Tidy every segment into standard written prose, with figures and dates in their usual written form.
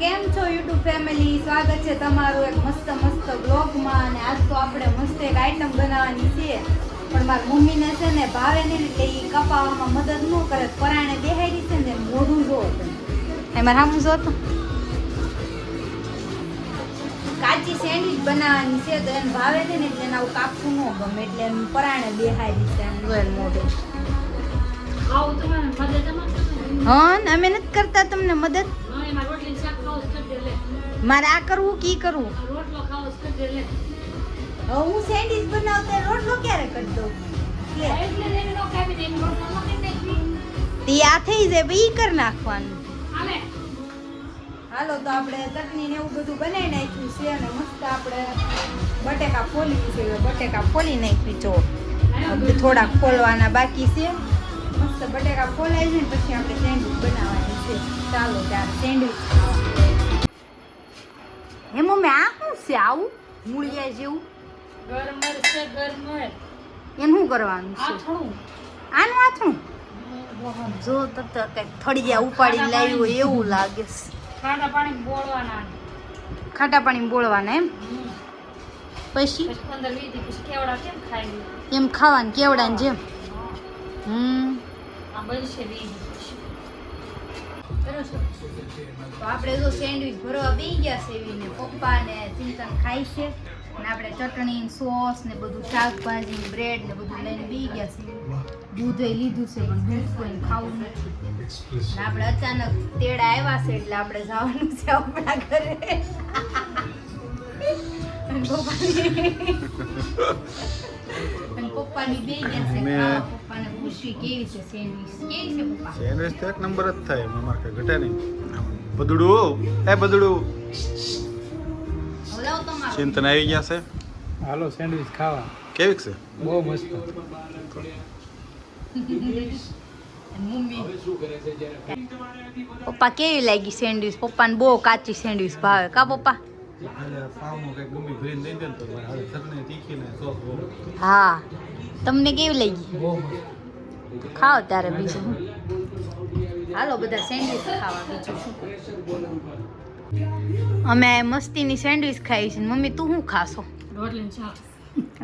કેમ છો YouTube family? સ્વાગત છે તમારું એક મસ્ત બ્લોગમાં. અને આજ તો આપણે મસ્ત એક આઈટમ બનાવવાની છે, પણ મારી મમ્મીને છે ને ભાવે નહીં એટલે એ કપાવામાં મદદ ન કરે. પરાણે બેહાડી છે ને મોઢું જોત એમાં સામું જોત. કાચી સેન્ડવીચ બનાવવાની છે તો એને ભાવે છે ને એટલે આવું કાપવું ન ગમે એટલે એમ પરાણે બેહાડી છે મોઢું. હા, અમે નથી કરતા તમને મદદ. મારે આ કરવું કી કરવું? હું સેન્ડવીચ બનાવતા રોટલો ક્યારે કરી દઉં? તે આ થઈ જાય ઈ કરી નાખવાનું. હાલો તો આપણે ચટણી ને એવું બધું બનાવી નાખ્યું છે અને મસ્ત આપણે બટેકા ફોલી છે. બટેકા ફોલી નાખી જો થોડાક ફોલવાના બાકી છે. મસ્ત બટેકા ફોલાઈ છે ને પછી આપણે સેન્ડવીચ બનાવવાની છે. ચાલો ત્યારે સેન્ડવીચ ખાવા. હે મમ્મી આ શું છે આવું મૂળિયા જેવું? ગરમર છે ગરમર. એનું શું કરવાનું છે? આનું આથણું જો તો કઈક થળિયા ઉપાડી લાવ્યું હોય એવું લાગે છે. ખાટા પાણી બોળવાના. ખાટા પાણી બોળવાના એમ? પછી 15-20 દિવસ કેવડા કેમ ખાઈ એમ ખાવાનું કેવડાની જેમ. આ બનશે 20 દિવસ. તો આપણે જો સેન્ડવીચ ભરવા બેસી ગયા છે એવીને પપ્પા ને ચિંતન ખાય છે અને આપણે ચટણી સોસ ને બધું શાકભાજી બ્રેડ ને બધું લઈને બેસી ગયા છે. દૂધ લીધું છે પણ દૂધ કોઈ ખાવું નથી. આપણે અચાનક તેડા આવ્યા છે એટલે આપણે જવાનું છે આપણા ઘરે. પપ્પાની બે ગયા છે. પપ્પાને પૂછવી કેવી છે સેન્ડવીચ? કેવી છે પપ્પા? સેન્ડવીચ તો એક નંબર જ થાય, અમાર કે ઘટે નહીં. બદડું એ બદડું હલાવ તમારો. ચિંતન આવી ગયા છે. હાલો સેન્ડવીચ ખાવા. કેવીક છે? બહુ મસ્ત. પપ્પા કેવી લાગી સેન્ડવીચ? પપ્પાને બહુ કાચી સેન્ડવીચ ભાવે કા પપ્પા? એટલે પાવનું કંઈક ગમે ભરીને દઈ દે ને તો હવે ચટણી તીખી ને સોસ બહુ. હા, તમને કેવી લાગી? બહુ મસ્ત. ખાઓ ત્યારે બીજું હું. હાલો બધા સેન્ડવીચ ખાવા. બીજું શું? અમે મસ્તીની સેન્ડવીચ ખાઈ છે. મમ્મી તું શું ખાશો? રોટલી શાક.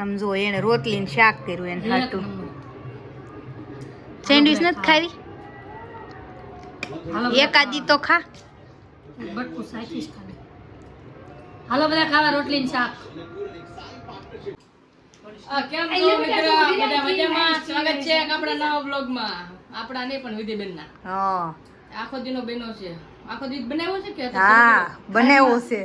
આમ જો એને રોટલી ને શાક કર્યું એને હાટું. સેન્ડવીચ નથી ખાવી? એકાદી તો ખા. બટકું સાચી જ ખાને. હાલો બધા ખાવા રોટલી શાક. કેમ છો મિત્રો? બધા મજામાં? સ્વાગત છે આપણા નવા બ્લોગમાં. આપણા ને પણ વિધિબેન ના. હા, આખો દીનો બેનો છે. આખો દી બનાવ્યો છે કે હા બનાવ્યો છે.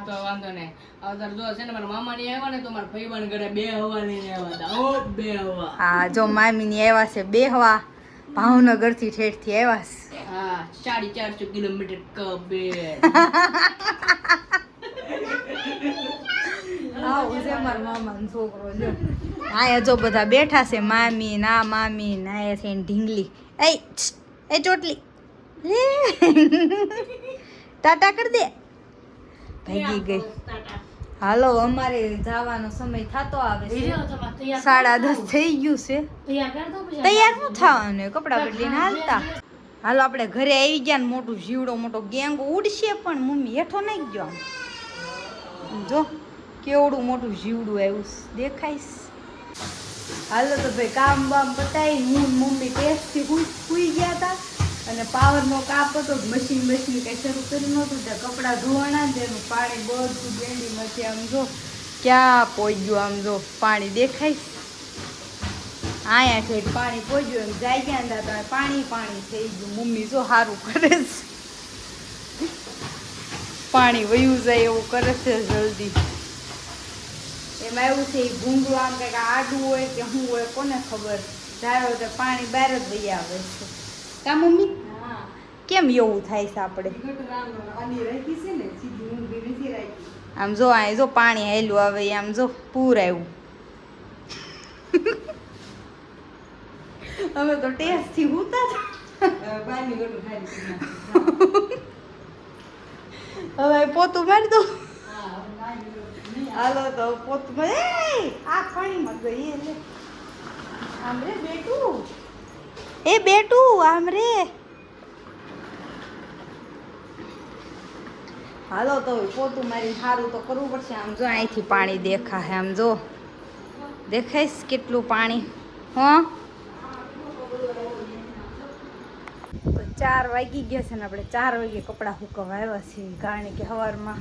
તો વાંધો નહીં. અવતાર જો છે ને મારા મામા ની આવ્યા ને તો મારા ભાઈબંધ ઘરે 2 હવા લઈને આવ્યા હતા. ઓ 2 હવા. હા જો મામી ની આવ્યા છે બેહવા. ભાવનગર થી ઠેઠ થી આવ્યા છે. હા 450 કિલોમીટર કબે. આવું છે મારા મામાનો છોકરો જો. આયા જો બધા બેઠા છે મામી ના મામી ના એ છે ઢીંગલી. એ ચોટલી લે ટાટા કરી દે. ભાગી ગઈ. હાલો અમારે જવાનો સમય થતો આવે છે. 10:30 થઈ ગયું છે. તૈયાર શું થવાનું? કપડા બદલીને હાલતા. હાલો આપણે ઘરે આવી ગયા ને મોટું જીવડો મોટો ગેંગ ઉડશે પણ મમ્મી હેઠો નાખી ગયો. જો કેવડું મોટું જીવડું આવ્યું દેખાઈશ. હાલો તો ભાઈ કામ બામ પતાવી હું મમ્મી ટેસ્ટથી સૂઈ ગયા હતા અને પાવરનો કાપ હતો. મશીન કંઈ શરૂ કર્યું નહોતું ત્યાં કપડાં ધોવાના તેનું પાણી બધું બેંડીમાંથી આમ જો ક્યાં પહોંચ્યું. આમ જો પાણી દેખાઈશ. અહીંયા ઠેઠ પાણી પહોંચ્યું એમ જાય ગયા હતા પાણી થઈ ગયું. મમ્મી જો સારું કરે છે, પાણી વયું જાય એવું કરે છે જલ્દી. એમાં એવું છે ભૂંગળું આમ કંઈક આડું હોય કે શું હોય કોને ખબર. ધારો તો પાણી બહાર જ વહી આવે છે કા મમ્મી? કેમ એવું થાય છે આપણે? આમ જો આ જો પાણી હાલ્યું આવે આમ જો પૂર આવ્યું. હવે તો ટેસ્ટ થી ઉતા હવે પોતું મારી દો. હાલો તો પોતું આ પાણીમાં ગઈ એટલે આમ રે બેટું. એ બેટું આમ રે. હાલો તો પોતું મારી સારું તો કરવું પડશે. આમ જો અહીંથી પાણી દેખાય, આમ જો દેખાઈશ કેટલું પાણી. હા 4 વાગી ગયા છે ને આપણે 4 વાગે કપડાં સુકવવા આવ્યા છીએ, કારણ કે સવારમાં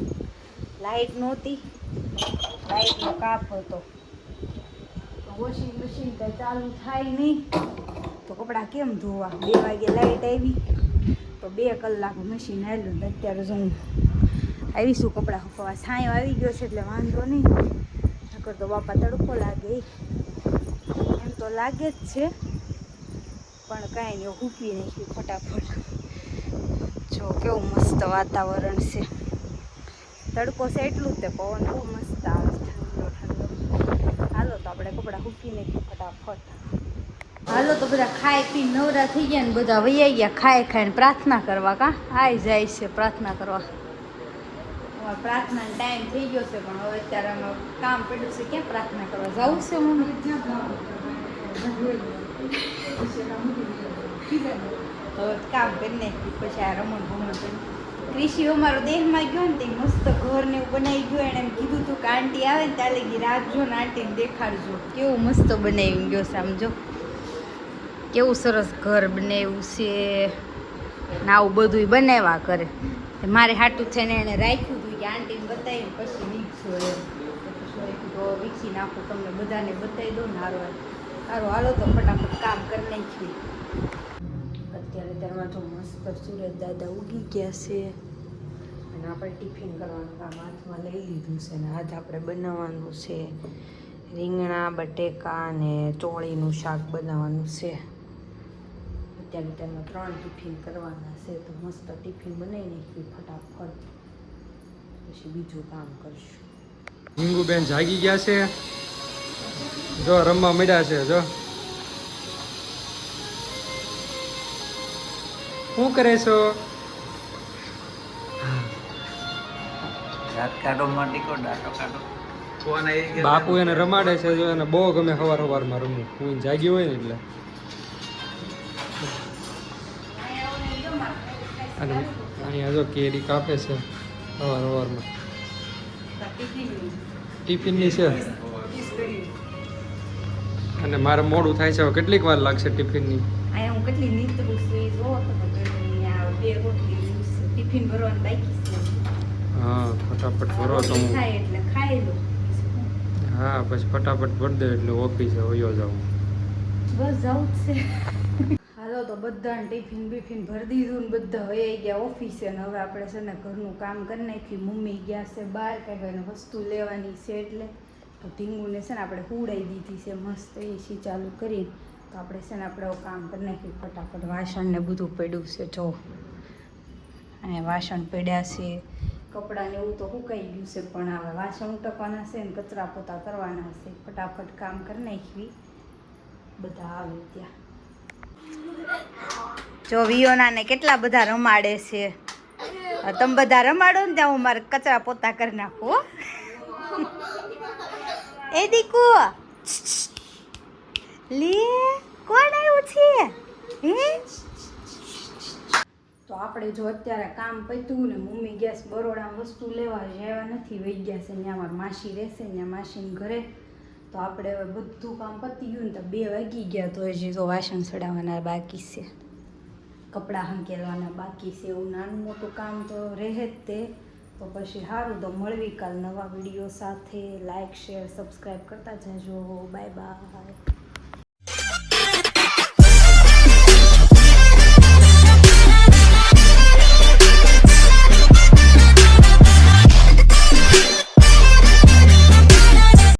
લાઇટ નહોતી, લાઇટનો કાપ હતો. વોશિંગ મશીન કાંઈ ચાલુ થાય નહીં તો કપડાં કેમ ધોવા. 2 વાગે લાઇટ આવી તો 2 કલાક મશીન હાલ્યું. અત્યારે જો હું આવીશું કપડાં સુકવવા. છાંયો આવી ગયો છે એટલે વાંધો નહીં, નકર તો બાપા તડકો લાગે. એમ તો લાગે જ છે પણ કાંઈ નહીં, સૂકવી નાખ્યું ફટાફટ. જો કેવું મસ્ત વાતાવરણ છે. તડકો છે એટલું જ તે પવન બહુ મસ્ત આવે છે, ઠંડો ઠંડો. હાલો તો આપણે કપડાં સૂકવી નાખ્યું ફટાફટ. હાલો તો બધા ખાઈ પી નવરા થઈ ગયા ને બધા વૈયા ગયા ખાઈ ખાઈને પ્રાર્થના કરવા. કાં આવી જાય છે પ્રાર્થના કરવા. પ્રાર્થનાનો ટાઈમ થઈ ગયો છે પણ હવે અત્યારે અમે કામ પડ્યું છે. ક્યાં પ્રાર્થના કરવા જવું છે? હું હવે કામ કરી નાખ્યું પછી આ રમણ ભમણ કરી. કૃષિ અમારો દેહમાં ગયો ને તે મસ્ત ઘર ને એવું બનાવી ગયો. એણે એમ કીધું હતું કે આંટી આવે ને ત્યાં લગી રાખજો ને આંટીને દેખાડજો. કેવું મસ્ત બનાવી ગયો છે. આમ જો કેવું સરસ ઘર બનાવ્યું છે ને આવું બધું બનાવ્યા કરે. મારે હાટું થઈને એણે રાખ્યું હતું કે આંટીને બતાવીને પછી વીકશો એમ. તો વીક્ષી નાખું, તમને બધાને બતાવી દો ને. સારું સારું હાલો તો ફટાફટ કામ કરી નાખ્યું. અત્યારે તેમાં તો મસ્ત સુરજ દાદા ઉગી ગયા છે અને આપણે ટિફિન કરવાનું કામ હાથમાં લઈ લીધું છે. ને આજ આપણે બનાવવાનું છે રીંગણા બટેકા ને ચોળીનું શાક બનાવવાનું છે. અત્યારે તેમાં 3 ટિફિન કરવાના છે તો મસ્ત ટિફિન બનાવી નાખ્યું ફટાફટ, પછી બીજું કામ કરશું. હિંગુબેન જાગી ગયા છે, જો રમવા મળ્યા છે. જો શું કરે છો? બાપુ એને રમાડે છે. જો એને બહુ ગમે સવારમાં રમવું. હું જાગી હોય ને એટલે. અને અહીંયા જો કેરી કાપે છે સવારમાં. ટિફિનની છે અને મારે મોડું થાય છે. હવે કેટલીક વાર લાગશે ટિફિનની? અહીંયા હું કેટલી નીતરું છું એ જોવો તો 2 રોટલી ટિફિન ભરવાનું બાકી છે. હા ફટાફટ ભરો તો હું. થાય એટલે ખાઈ લો. હા પછી ફટાફટ ભરી દે એટલે ઓફિસે વયો જાઉં. બસ જવું જ છે. હાલો તો બધાને ટિફિન બિફિન ભરી દીધું ને બધા વહી ગયા ઓફિસે. ને હવે આપણે છે ને ઘરનું કામ કરી નાખ્યું. મમ્મી ગયા છે બહાર કાંઈ વસ્તુ લેવાની છે એટલે. તો ઢીંગુને છે ને આપણે હુડાઈ દીધી છે મસ્ત એસી ચાલુ કરીને. તો આપણે છે ને આપણે કામ કરી નાખ્યું ફટાફટ. વાસણ ને બધું પડ્યું છે. જો અહીંયા વાસણ પડ્યા છે, કપડાં ને એવું તો સુકાઈ ગયું છે પણ હવે વાસણ ઉટકવાના છે ને કચરા પોતા કરવાના છે. ફટાફટ કામ કરી નાખવી બધા આવે ત્યાં. જો વિયોનાને કેટલા બધા રમાડે છે. તમે બધા રમાડો ને ત્યાં હું મારે કચરા પોતા કરી નાખું. એ દીકુ લે કોણ આવ્યું છે હે? તો આપણે જો અત્યારે કામ પત્યું ને મમ્મી ગેસ બરોડા વસ્તુ લેવા આવ્યા નથી, વહી ગયા છે. ત્યાં મારા માસી રહેશે ત્યાં માસીને ઘરે. તો આપણે હવે બધું કામ પતી ગયું ને તો 2 વાગી ગયા. તો હજી તો વાસણ ચડાવવાના બાકી છે, કપડાં હંકેલવાના બાકી છે. એવું નાનું મોટું કામ તો રહે જ તે. તો પછી સારું તો મળવી કાલ નવા વિડીયો સાથે. લાઈક શેર સબસ્ક્રાઈબ કરતા જજો. Bye bye.